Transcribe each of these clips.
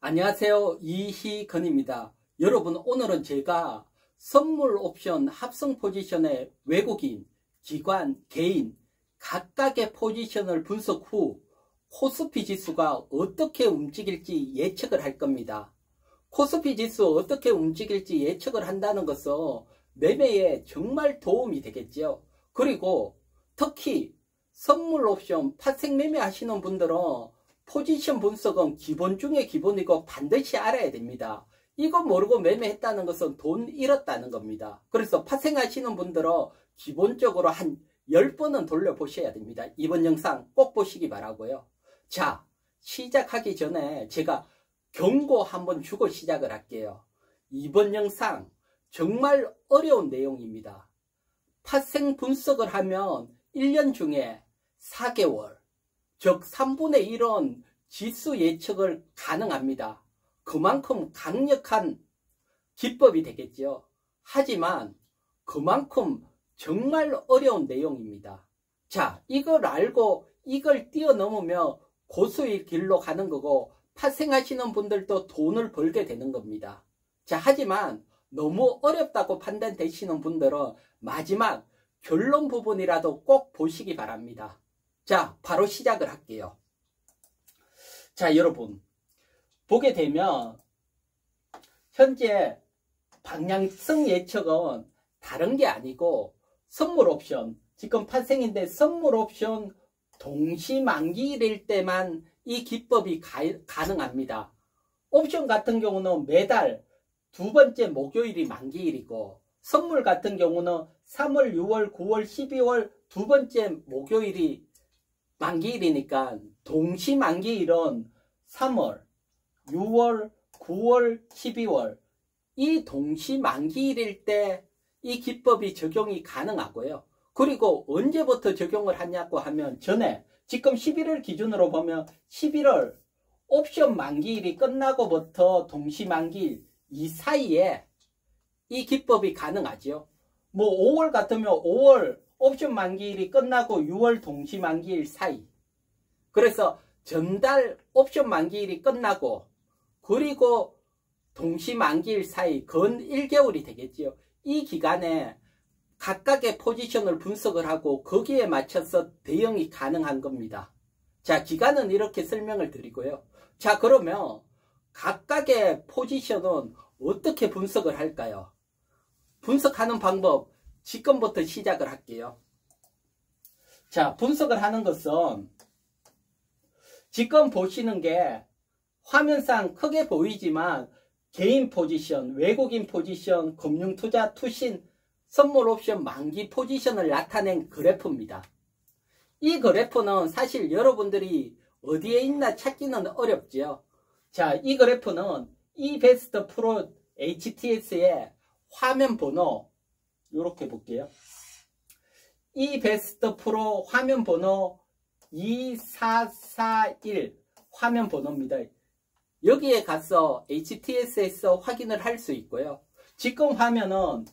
안녕하세요. 이희건입니다. 여러분, 오늘은 제가 선물 옵션 합성 포지션의 외국인, 기관, 개인 각각의 포지션을 분석 후 코스피 지수가 어떻게 움직일지 예측을 할 겁니다. 코스피 지수 어떻게 움직일지 예측을 한다는 것은 매매에 정말 도움이 되겠죠. 그리고 특히 선물 옵션 파생 매매 하시는 분들은 포지션 분석은 기본 중에 기본이고 반드시 알아야 됩니다. 이거 모르고 매매했다는 것은 돈 잃었다는 겁니다. 그래서 파생하시는 분들은 기본적으로 한 10번은 돌려보셔야 됩니다. 이번 영상 꼭 보시기 바라고요. 자, 시작하기 전에 제가 경고 한번 주고 시작을 할게요. 이번 영상 정말 어려운 내용입니다. 파생 분석을 하면 1년 중에 4개월, 즉 3분의 1은 지수 예측을 가능합니다. 그만큼 강력한 기법이 되겠죠. 하지만 그만큼 정말 어려운 내용입니다. 자, 이걸 알고 이걸 뛰어넘으며 고수의 길로 가는 거고 파생하시는 분들도 돈을 벌게 되는 겁니다. 자, 하지만 너무 어렵다고 판단되시는 분들은 마지막 결론 부분이라도 꼭 보시기 바랍니다. 자, 바로 시작을 할게요. 자, 여러분, 보게 되면 현재 방향성 예측은 다른 게 아니고 선물 옵션, 지금 파생인데 선물 옵션 동시 만기일일 때만 이 기법이 가능합니다. 옵션 같은 경우는 매달 두 번째 목요일이 만기일이고 선물 같은 경우는 3월, 6월, 9월, 12월 두 번째 목요일이 만기일이니까 동시 만기일은 3월, 6월, 9월, 12월 이 동시 만기일일 때 이 기법이 적용이 가능하고요. 그리고 언제부터 적용을 하냐고 하면 전에 지금 11월 기준으로 보면 11월 옵션 만기일이 끝나고부터 동시 만기일 이 사이에 이 기법이 가능하죠. 뭐 5월 같으면 5월 옵션 만기일이 끝나고 6월 동시 만기일 사이. 그래서 전달 옵션 만기일이 끝나고 그리고 동시 만기일 사이 건 1개월이 되겠죠. 이 기간에 각각의 포지션을 분석을 하고 거기에 맞춰서 대응이 가능한 겁니다. 자, 기간은 이렇게 설명을 드리고요. 자, 그러면 각각의 포지션은 어떻게 분석을 할까요? 분석하는 방법 지금부터 시작을 할게요. 자, 분석을 하는 것은 지금 보시는 게 화면상 크게 보이지만 개인 포지션, 외국인 포지션, 금융투자, 투신, 선물 옵션 만기 포지션을 나타낸 그래프입니다. 이 그래프는 사실 여러분들이 어디에 있나 찾기는 어렵죠. 자, 이 그래프는 이베스트 프로 HTS의 화면 번호 이렇게 볼게요. 이베스트 프로 화면 번호 2441 화면 번호입니다. 여기에 가서 HTS에서 확인을 할 수 있고요. 지금 화면은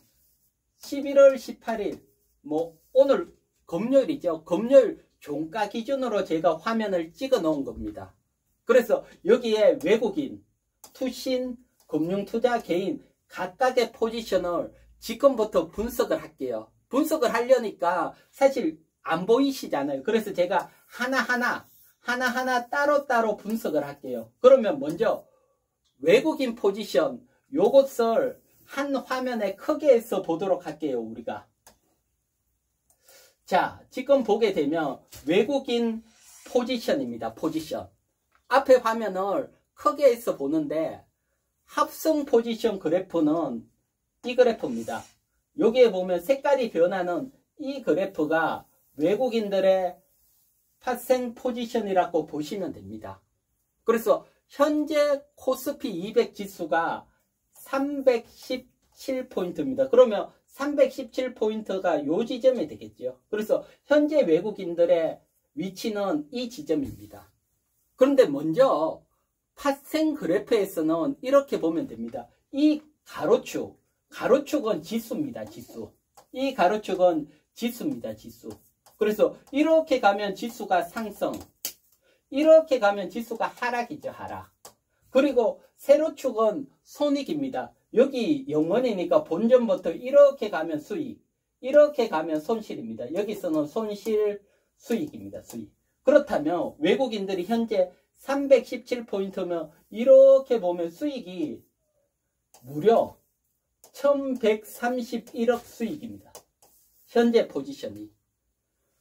11월 18일 뭐 오늘 금요일이죠. 금요일 종가 기준으로 제가 화면을 찍어 놓은 겁니다. 그래서 여기에 외국인, 투신, 금융투자, 개인 각각의 포지션을 지금부터 분석을 할게요. 분석을 하려니까 사실 안 보이시잖아요. 그래서 제가 하나하나 따로따로 분석을 할게요. 그러면 먼저 외국인 포지션 요것을 한 화면에 크게 해서 보도록 할게요. 우리가 자, 지금 보게 되면 외국인 포지션입니다. 포지션 앞에 화면을 크게 해서 보는데 합성 포지션 그래프는 이 그래프입니다. 여기에 보면 색깔이 변하는 이 그래프가 외국인들의 파생 포지션이라고 보시면 됩니다. 그래서 현재 코스피 200 지수가 317포인트입니다. 그러면 317포인트가 요 지점이 되겠죠. 그래서 현재 외국인들의 위치는 이 지점입니다. 그런데 먼저 파생 그래프에서는 이렇게 보면 됩니다. 이 가로축은 지수입니다. 지수. 이 가로축은 지수입니다. 지수. 그래서 이렇게 가면 지수가 상승, 이렇게 가면 지수가 하락이죠. 하락. 그리고 세로축은 손익입니다. 여기 영원이니까 본전부터 이렇게 가면 수익, 이렇게 가면 손실입니다. 여기서는 손실, 수익입니다. 수익. 그렇다면 외국인들이 현재 317포인트면 이렇게 보면 수익이 무려 1131억 수익입니다. 현재 포지션이.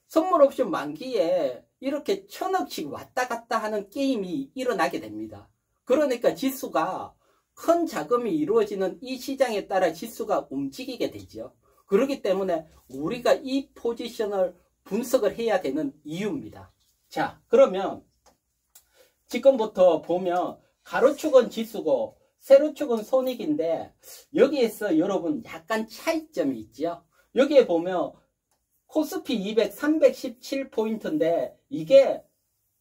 선물 옵션 만기에 이렇게 1000억씩 왔다 갔다 하는 게임이 일어나게 됩니다. 그러니까 지수가 큰 자금이 이루어지는 이 시장에 따라 지수가 움직이게 되죠. 그렇기 때문에 우리가 이 포지션을 분석을 해야 되는 이유입니다. 자, 그러면 지금부터 보면 가로축은 지수고 세로축은 손익인데 여기에서 여러분 약간 차이점이 있죠. 여기에 보면 코스피 200 317포인트인데 이게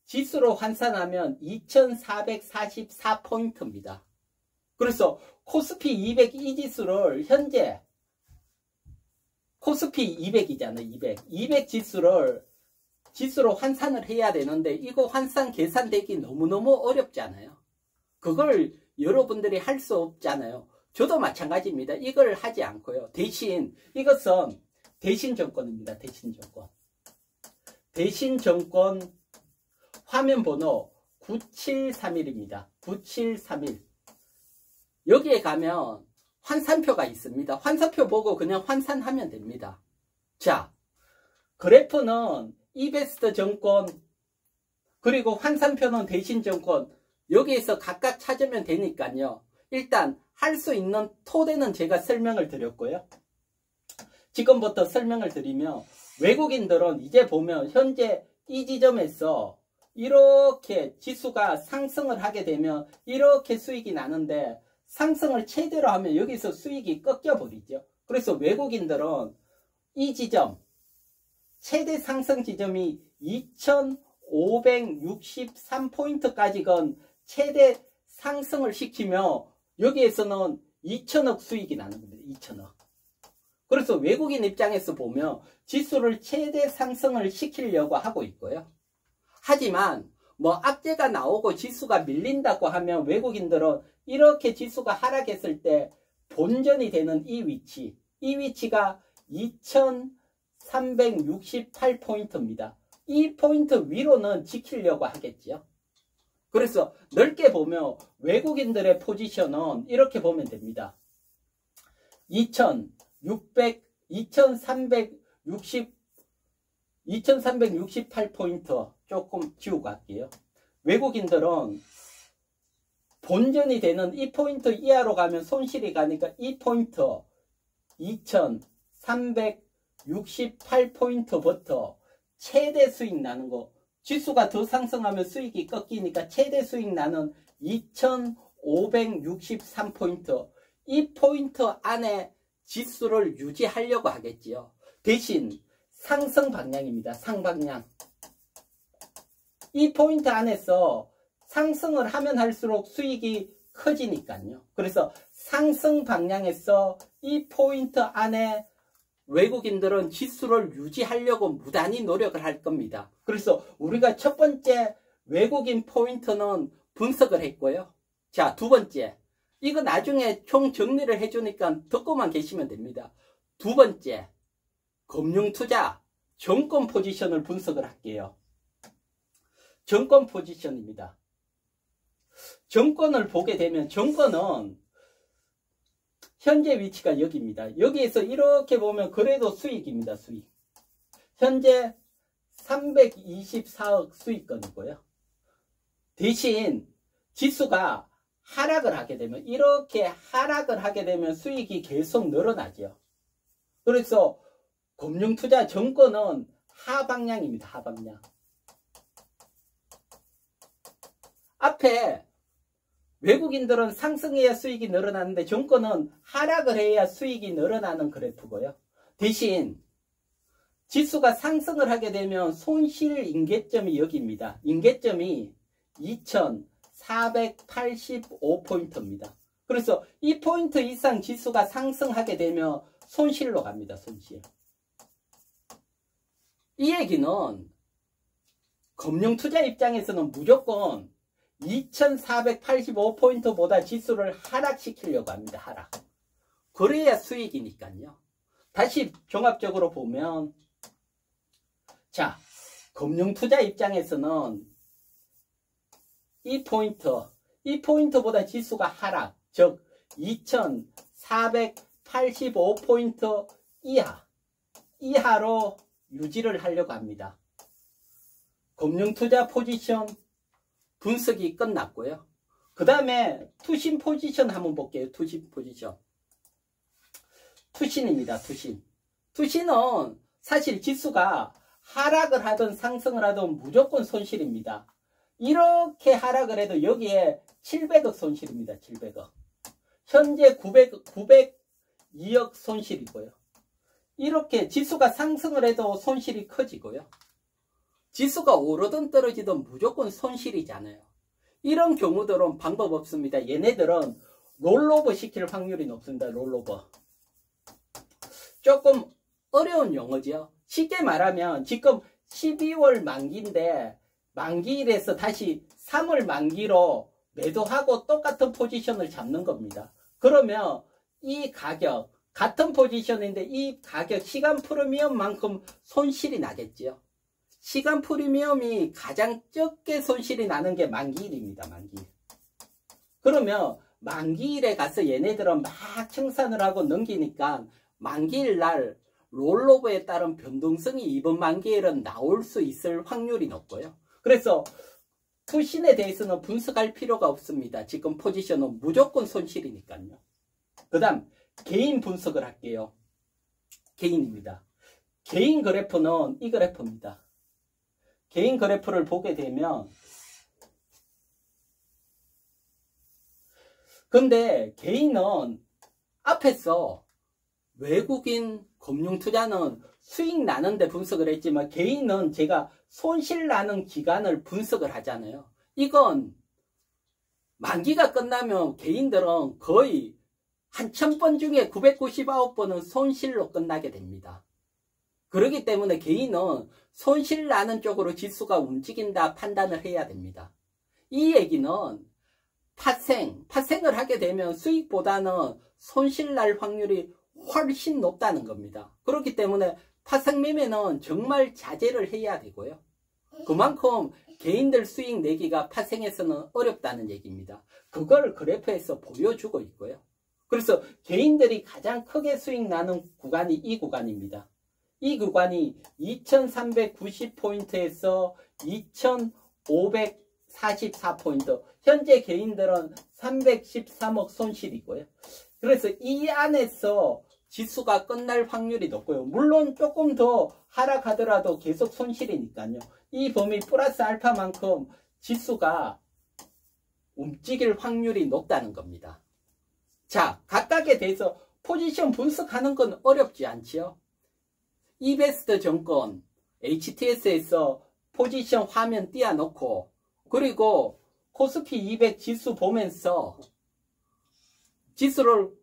지수로 환산하면 2444포인트입니다. 그래서 코스피 200 이 지수를 현재 코스피 200이잖아요. 200 지수로 환산을 해야 되는데 이거 환산 계산되기 너무너무 어렵잖아요. 그걸 여러분들이 할 수 없잖아요. 저도 마찬가지입니다. 이걸 하지 않고요. 대신 이것은 대신증권입니다. 대신증권. 대신증권 화면번호 9731입니다. 9731. 여기에 가면 환산표가 있습니다. 환산표 보고 그냥 환산하면 됩니다. 자, 그래프는 이베스트 증권 그리고 환산표는 대신증권 여기에서 각각 찾으면 되니까요. 일단 할 수 있는 토대는 제가 설명을 드렸고요. 지금부터 설명을 드리면 외국인들은 이제 보면 현재 이 지점에서 이렇게 지수가 상승을 하게 되면 이렇게 수익이 나는데 상승을 최대로 하면 여기서 수익이 꺾여 버리죠. 그래서 외국인들은 이 지점 최대 상승 지점이 2563포인트까지건 최대 상승을 시키며 여기에서는 2000억 수익이 나는 겁니다. 2000억. 그래서 외국인 입장에서 보면 지수를 최대 상승을 시키려고 하고 있고요. 하지만 뭐 악재가 나오고 지수가 밀린다고 하면 외국인들은 이렇게 지수가 하락했을 때 본전이 되는 이 위치가 2368포인트입니다. 이 포인트 위로는 지키려고 하겠죠. 그래서 넓게 보면 외국인들의 포지션은 이렇게 보면 됩니다. 2368포인트 조금 지우고 갈게요. 외국인들은 본전이 되는 이 포인트 이하로 가면 손실이 가니까 이 포인트 2368포인트부터 최대 수익 나는 거 지수가 더 상승하면 수익이 꺾이니까 최대 수익 나는 2563포인트 이 포인트 안에 지수를 유지하려고 하겠지요. 대신 상승 방향입니다. 상방향. 이 포인트 안에서 상승을 하면 할수록 수익이 커지니까요. 그래서 상승 방향에서 이 포인트 안에 외국인들은 지수를 유지하려고 무단히 노력을 할 겁니다. 그래서 우리가 첫 번째 외국인 포인트는 분석을 했고요. 자, 두 번째. 이거 나중에 총 정리를 해주니까 듣고만 계시면 됩니다. 두 번째. 금융투자, 정권 포지션을 분석을 할게요. 정권 포지션입니다. 정권을 보게 되면 정권은 현재 위치가 여기입니다. 여기에서 이렇게 보면 그래도 수익입니다. 수익. 현재 324억 수익권이고요. 대신 지수가 하락을 하게 되면 이렇게 하락을 하게 되면 수익이 계속 늘어나죠. 그래서 금융투자 정권은 하방향입니다. 하방향. 앞에 외국인들은 상승해야 수익이 늘어나는데 정권은 하락을 해야 수익이 늘어나는 그래프고요. 대신 지수가 상승을 하게 되면 손실 임계점이 여기입니다. 임계점이 2485포인트입니다. 그래서 이 포인트 이상 지수가 상승하게 되면 손실로 갑니다. 손실. 이 얘기는 금융투자 입장에서는 무조건 2485포인트보다 지수를 하락시키려고 합니다. 하락. 그래야 수익이니까요. 다시 종합적으로 보면, 자, 금융투자 입장에서는 이 포인트보다 지수가 하락, 즉 2485포인트 이하로 유지를 하려고 합니다. 금융투자 포지션 분석이 끝났고요. 그 다음에 투신 포지션 한번 볼게요. 투신 포지션. 투신입니다. 투신은 사실 지수가 하락을 하든 상승을 하든 무조건 손실입니다. 이렇게 하락을 해도 여기에 700억 손실입니다. 700억. 현재 902억 손실이고요. 이렇게 지수가 상승을 해도 손실이 커지고요. 지수가 오르든 떨어지든 무조건 손실이잖아요. 이런 경우들은 방법 없습니다. 얘네들은 롤오버 시킬 확률이 높습니다. 롤오버. 조금 어려운 용어죠. 쉽게 말하면 지금 12월 만기인데 만기일에서 다시 3월 만기로 매도하고 똑같은 포지션을 잡는 겁니다. 그러면 이 가격, 같은 포지션인데 이 가격 시간 프리미엄만큼 손실이 나겠죠. 시간 프리미엄이 가장 적게 손실이 나는 게 만기일입니다. 만기일. 그러면 만기일에 가서 얘네들은 막 청산을 하고 넘기니까 만기일 날 롤오버에 따른 변동성이 이번 만기일은 나올 수 있을 확률이 높고요. 그래서 투신에 대해서는 분석할 필요가 없습니다. 지금 포지션은 무조건 손실이니까요. 그 다음 개인 분석을 할게요. 개인입니다. 개인 그래프는 이 그래프입니다. 개인 그래프를 보게 되면 근데 개인은 앞에서 외국인 금융투자는 수익 나는데 분석을 했지만 개인은 제가 손실 나는 기간을 분석을 하잖아요. 이건 만기가 끝나면 개인들은 거의 한 1000번 중에 999번은 손실로 끝나게 됩니다. 그렇기 때문에 개인은 손실 나는 쪽으로 지수가 움직인다 판단을 해야 됩니다. 이 얘기는 파생을 하게 되면 수익보다는 손실 날 확률이 훨씬 높다는 겁니다. 그렇기 때문에 파생 매매는 정말 자제를 해야 되고요. 그만큼 개인들 수익 내기가 파생에서는 어렵다는 얘기입니다. 그걸 그래프에서 보여주고 있고요. 그래서 개인들이 가장 크게 수익 나는 구간이 이 구간입니다. 이 구간이 2390포인트에서 2544포인트. 현재 개인들은 313억 손실이고요. 그래서 이 안에서 지수가 끝날 확률이 높고요. 물론 조금 더 하락하더라도 계속 손실이니까요. 이 범위 플러스 알파만큼 지수가 움직일 확률이 높다는 겁니다. 자, 각각에 대해서 포지션 분석하는 건 어렵지 않지요? 이베스트 증권, HTS에서 포지션 화면 띄워놓고 그리고 코스피 200 지수 보면서 지수를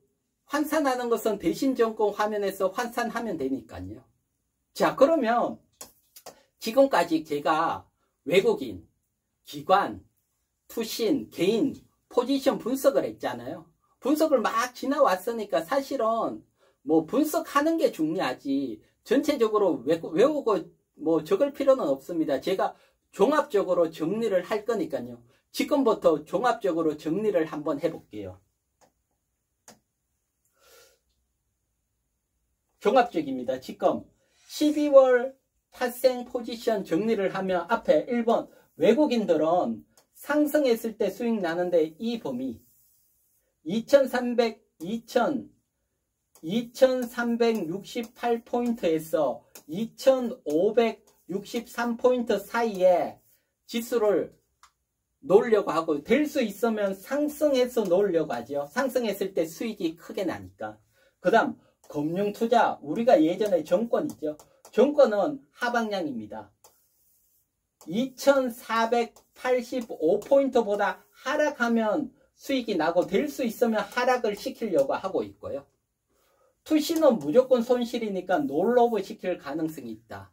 환산하는 것은 대신증권 화면에서 환산하면 되니까요. 자, 그러면 지금까지 제가 외국인, 기관, 투신, 개인 포지션 분석을 했잖아요. 분석을 막 지나왔으니까 사실은 뭐 분석하는 게 중요하지 전체적으로 외우고 뭐 적을 필요는 없습니다. 제가 종합적으로 정리를 할 거니까요. 지금부터 종합적으로 정리를 한번 해볼게요. 종합적입니다. 지금 12월 파생 포지션 정리를 하면 앞에 1번 외국인들은 상승했을 때 수익 나는데 이 범위 2368포인트에서 2563포인트 사이에 지수를 놓으려고 하고 될 수 있으면 상승해서 놓으려고 하죠. 상승했을 때 수익이 크게 나니까. 그 다음 금융투자 우리가 예전에 정권 있죠. 정권은 하방량입니다. 2485포인트보다 하락하면 수익이 나고 될 수 있으면 하락을 시키려고 하고 있고요. 투신은 무조건 손실이니까 롤오버 시킬 가능성이 있다.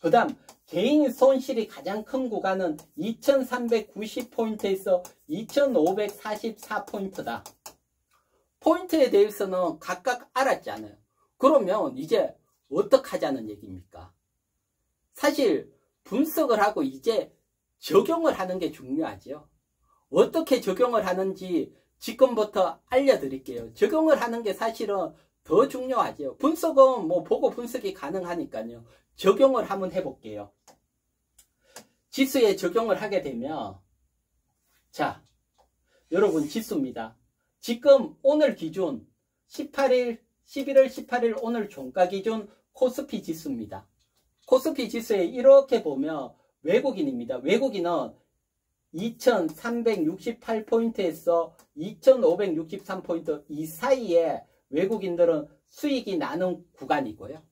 그 다음 개인 손실이 가장 큰 구간은 2390포인트에서 2544포인트다. 포인트에 대해서는 각각 알았잖아요. 그러면 이제 어떻게 하자는 얘기입니까? 사실 분석을 하고 이제 적용을 하는 게 중요하죠. 어떻게 적용을 하는지 지금부터 알려드릴게요. 적용을 하는 게 사실은 더 중요하죠. 분석은 뭐 보고 분석이 가능하니까요. 적용을 한번 해볼게요. 지수에 적용을 하게 되면, 자, 여러분 지수입니다. 지금 오늘 기준 11월 18일 오늘 종가 기준 코스피 지수입니다. 코스피 지수에 이렇게 보면 외국인입니다. 외국인은 2368포인트에서 2563포인트 이 사이에 외국인들은 수익이 나는 구간이고요.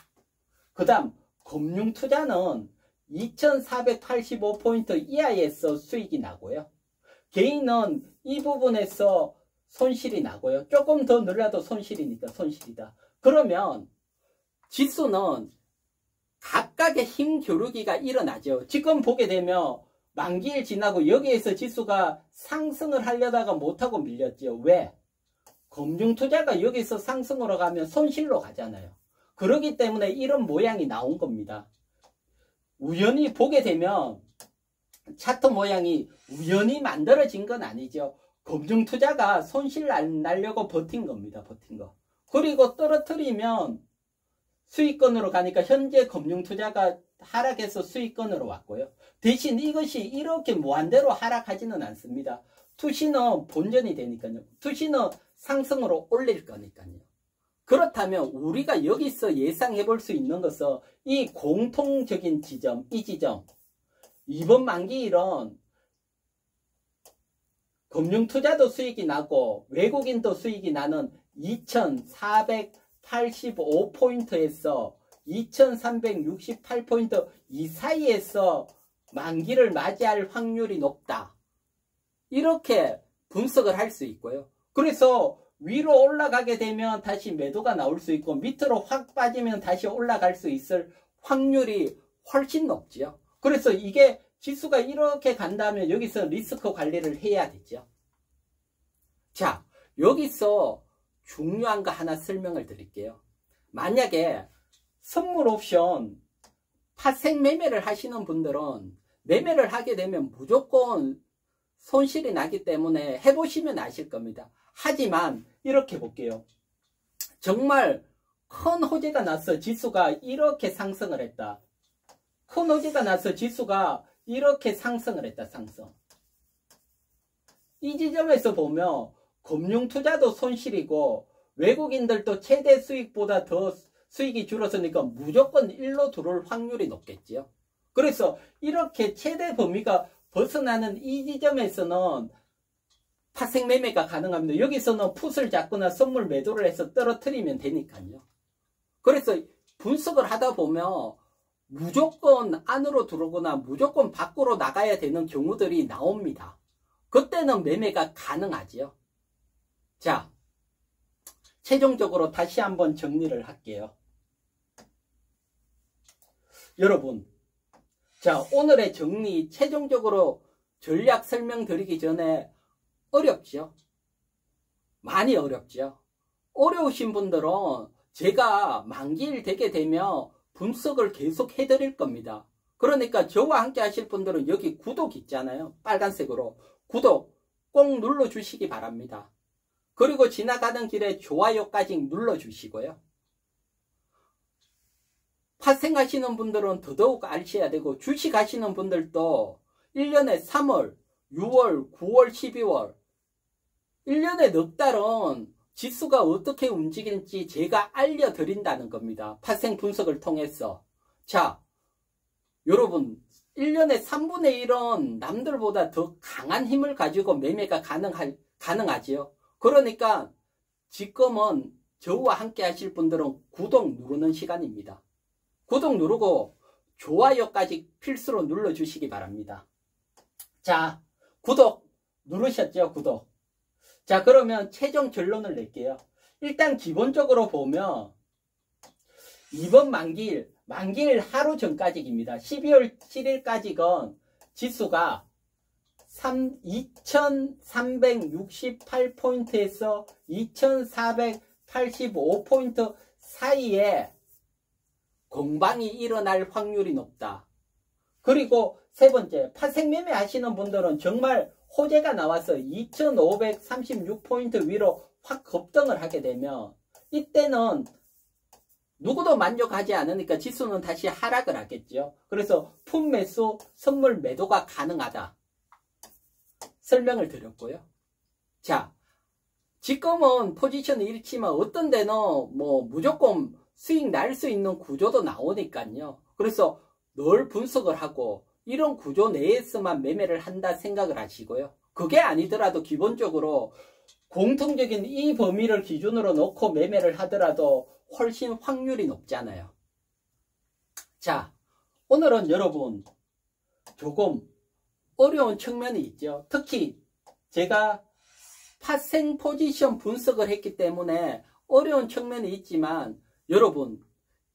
그 다음 금융투자는 2485포인트 이하에서 수익이 나고요. 개인은 이 부분에서 손실이 나고요. 조금 더 늘려도 손실이니까 손실이다. 그러면 지수는 각각의 힘 겨루기가 일어나죠. 지금 보게 되면 만기일 지나고 여기에서 지수가 상승을 하려다가 못하고 밀렸죠. 왜? 금융투자가 여기서 상승으로 가면 손실로 가잖아요. 그렇기 때문에 이런 모양이 나온 겁니다. 우연히 보게 되면 차트 모양이 우연히 만들어진 건 아니죠. 금융투자가 손실 안 나려고 버틴 겁니다. 버틴 거. 그리고 떨어뜨리면 수익권으로 가니까 현재 금융투자가 하락해서 수익권으로 왔고요. 대신 이것이 이렇게 무한대로 하락하지는 않습니다. 투시는 본전이 되니까요. 투시는 상승으로 올릴 거니까요. 그렇다면 우리가 여기서 예상해 볼 수 있는 것은 이 공통적인 지점, 이 지점. 이번 만기일은 금융투자도 수익이 나고 외국인도 수익이 나는 2485포인트에서 2368포인트 이 사이에서 만기를 맞이할 확률이 높다. 이렇게 분석을 할 수 있고요. 그래서 위로 올라가게 되면 다시 매도가 나올 수 있고 밑으로 확 빠지면 다시 올라갈 수 있을 확률이 훨씬 높지요. 그래서 이게 지수가 이렇게 간다면 여기서 리스크 관리를 해야 되죠. 자, 여기서 중요한 거 하나 설명을 드릴게요. 만약에 선물 옵션 파생 매매를 하시는 분들은 매매를 하게 되면 무조건 손실이 나기 때문에 해보시면 아실 겁니다. 하지만 이렇게 볼게요. 정말 큰 호재가 나서 지수가 이렇게 상승을 했다. 큰 호재가 나서 지수가 이렇게 상승을 했다. 상승. 이 지점에서 보면 금융투자도 손실이고 외국인들도 최대 수익보다 더 수익이 줄었으니까 무조건 일로 들어올 확률이 높겠죠. 그래서 이렇게 최대 범위가 벗어나는 이 지점에서는 파생 매매가 가능합니다. 여기서는 풋을 잡거나 선물 매도를 해서 떨어뜨리면 되니까요. 그래서 분석을 하다 보면 무조건 안으로 들어오거나 무조건 밖으로 나가야 되는 경우들이 나옵니다. 그때는 매매가 가능하지요. 자, 최종적으로 다시 한번 정리를 할게요. 여러분, 자, 오늘의 정리 최종적으로 전략 설명드리기 전에 어렵죠? 많이 어렵죠? 어려우신 분들은 제가 만기일 되게 되면 분석을 계속 해드릴 겁니다. 그러니까 저와 함께 하실 분들은 여기 구독 있잖아요. 빨간색으로. 구독 꼭 눌러주시기 바랍니다. 그리고 지나가는 길에 좋아요까지 눌러주시고요. 파생하시는 분들은 더더욱 아셔야 되고 주식하시는 분들도 1년에 3월, 6월, 9월, 12월 1년에 넉 달은 지수가 어떻게 움직일지 제가 알려드린다는 겁니다. 파생 분석을 통해서. 자, 여러분 1년에 3분의 1은 남들보다 더 강한 힘을 가지고 매매가 가능하지요. 그러니까 지금은 저와 함께 하실 분들은 구독 누르는 시간입니다. 구독 누르고 좋아요까지 필수로 눌러주시기 바랍니다. 자, 구독 누르셨죠? 구독. 자, 그러면 최종 결론을 낼게요. 일단 기본적으로 보면 이번 만기일 만기일 하루 전까지입니다. 12월 7일까지건 지수가 2368포인트에서 2485포인트 사이에 공방이 일어날 확률이 높다. 그리고 세 번째, 파생 매매 하시는 분들은 정말 호재가 나와서 2536포인트 위로 확 급등을 하게 되면 이때는 누구도 만족하지 않으니까 지수는 다시 하락을 하겠죠. 그래서 품매수, 선물 매도가 가능하다. 설명을 드렸고요. 자, 지금은 포지션이 잃지만 어떤 데는 뭐 무조건 수익 날 수 있는 구조도 나오니까요. 그래서 늘 분석을 하고 이런 구조 내에서만 매매를 한다 생각을 하시고요. 그게 아니더라도 기본적으로 공통적인 이 범위를 기준으로 놓고 매매를 하더라도 훨씬 확률이 높잖아요. 자, 오늘은 여러분 조금 어려운 측면이 있죠. 특히 제가 파생 포지션 분석을 했기 때문에 어려운 측면이 있지만 여러분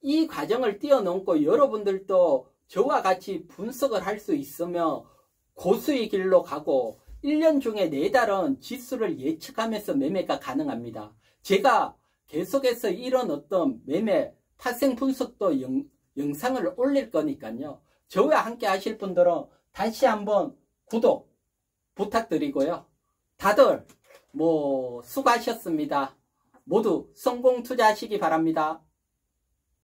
이 과정을 뛰어넘고 여러분들도 저와 같이 분석을 할 수 있으면 고수의 길로 가고 1년 중에 4달은 지수를 예측하면서 매매가 가능합니다. 제가 계속해서 이런 어떤 매매 파생 분석도 영상을 올릴 거니까요. 저와 함께 하실 분들은 다시 한번 구독 부탁드리고요. 다들 수고하셨습니다. 모두 성공 투자하시기 바랍니다.